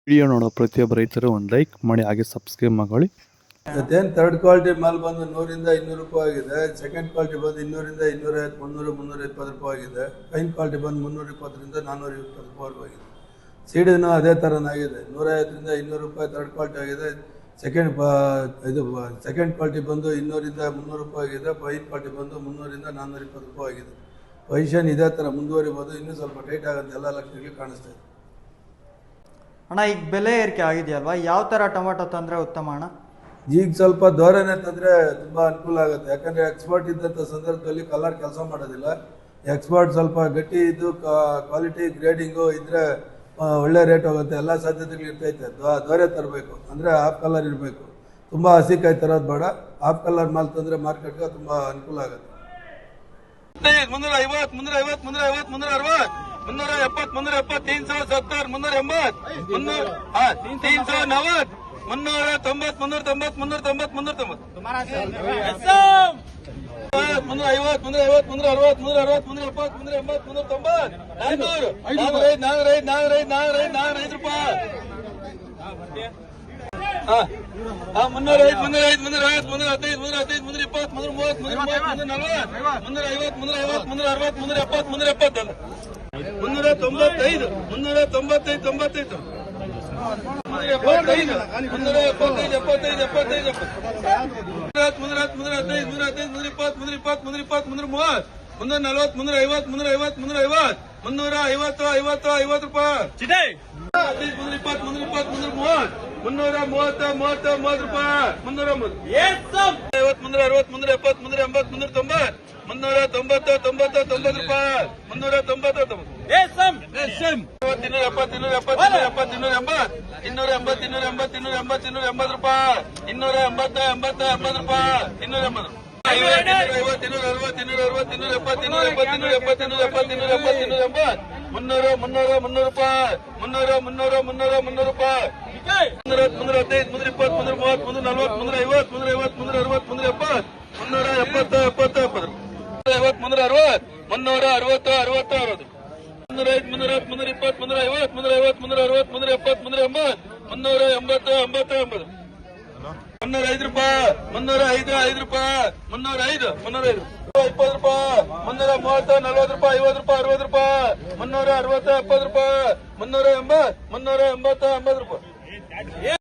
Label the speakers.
Speaker 1: Video ನೋಡೋ ಪ್ರತಿಯೊಬ್ಬ ರೈತರು ಒಂದು ಲೈಕ್ ಮಾಡಿ ಹಾಗೆ ಸಬ್ಸ್ಕ್ರೈಬ್ ಮಾಡಿ.
Speaker 2: ಮತ್ತೇನು ಥರ್ಡ್ ಕ್ವಾಲಿಟಿ ಮಾಲ್ ಬಂದು 100ರಿಂದ 200 ರೂಪಾಯಿ ಆಗಿದೆ. ಸೆಕೆಂಡ್ ಕ್ವಾಲಿಟಿ ಬಂದು 200ರಿಂದ 250, 300, 320 ರೂಪಾಯಿ ಆಗಿದೆ. ಫೈನ್ ಕ್ವಾಲಿಟಿ ಬಂದು 320ರಿಂದ 420 ರೂಪಾಯಿ ಆಗಿದೆ. ಸೀಡಿನೂ ಅದೇ ಥರನಾಗಿದೆ. 150ರಿಂದ 200 ರೂಪಾಯಿ ಥರ್ಡ್ ಕ್ವಾಲಿಟಿ ಆಗಿದೆ. ಸೆಕೆಂಡ್ ಕ್ವಾಲಿಟಿ ಬಂದು 200ರಿಂದ 300 ರೂಪಾಯಿ ಆಗಿದೆ. ಫೈನ್ ಕ್ವಾಲಿಟಿ ಬಂದು 300ರಿಂದ 420 ರೂಪಾಯಿ ಆಗಿದೆ. ಪೊಸಿಷನ್ ಇದೇ ಥರ ಮುಂದುವರಿಬೋದು. ಇನ್ನೂ ಸ್ವಲ್ಪ ಟೈಟ್ ಆಗುತ್ತೆ, ಎಲ್ಲ ಲಕ್ಷಗಳಿಗೆ ಕಾಣಿಸ್ತಾ ಇದೆ.
Speaker 3: ಅಣ್ಣ, ಈಗ ಬೆಲೆ ಏರಿಕೆ ಆಗಿದೆಯಲ್ವಾ, ಯಾವ ಥರ ಟೊಮೆಟೊ ತಂದರೆ ಉತ್ತಮ ಅಣ್ಣ?
Speaker 2: ಈಗ ಸ್ವಲ್ಪ ದೋರೆನೆ ತಂದರೆ ತುಂಬ ಅನುಕೂಲ ಆಗುತ್ತೆ. ಯಾಕಂದರೆ ಎಕ್ಸ್ಪೋರ್ಟ್ ಇದ್ದಂಥ ಸಂದರ್ಭದಲ್ಲಿ ಕಲರ್ ಕೆಲಸ ಮಾಡೋದಿಲ್ಲ. ಎಕ್ಸ್ಪೋರ್ಟ್ ಸ್ವಲ್ಪ ಗಟ್ಟಿ ಇದ್ದು ಕ್ವಾಲಿಟಿ ಗ್ರೇಡಿಂಗು ಇದ್ದರೆ ಒಳ್ಳೆ ರೇಟ್ ಹೋಗುತ್ತೆ. ಎಲ್ಲ ಸಾಧ್ಯತೆಗಳು ಇರ್ತೈತೆ. ದೋರೆ ತರಬೇಕು ಅಂದರೆ ಹಾಫ್ ಕಲರ್ ಇರಬೇಕು. ತುಂಬ ಹಸಿಕಾಯಿ ತರೋದು ಬೇಡ. ಹಾಫ್ ಕಲರ್ ಮಾಲ್ ತಂದರೆ ಮಾರ್ಕೆಟ್ಗೆ ತುಂಬ ಅನುಕೂಲ ಆಗುತ್ತೆ.
Speaker 4: 350, 350, 350, 360, 370, 370, 370, 380, 390, 390, 390, 390, 390, 390. 350, 350, 360, 360, 370, 380, 390, 400, 405 ರೂಪಾಯಿ. 305, 305, 310, 315, 320, 330, 340, 350, 360, 370, 395, 395, 95. 375, 375, 75, 320, 320, 320, 330, 350, 350, 350, 50 ರೂಪಾಯಿ. 320, 330, 330 ರೂಪಾಯಿ. 360, 370, 380, 390, 390, 90 ರೂಪಾಯಿ. 390, 270, 280 ರೂಪಾಯಿ. 280 ರೂಪಾಯಿ. 280, 260, 300 ರೂಪಾಯಿ. 300 ರೂಪಾಯಿ. 315, 320, 330, 340, 350, 360, 370, 370, 360, 360, 320, 320, 350, 360, 370, 380, 305 ರೂಪಾಯಿ. 305 ರೂಪಾಯಿ. 305, 20 ರೂಪಾಯಿ. 330, 40 ರೂಪಾಯಿ, 50 ರೂಪಾಯಿ, 60 ರೂಪಾಯಿ. 360, 70 ರೂಪಾಯಿ. 380, 50 ರೂಪಾಯಿ.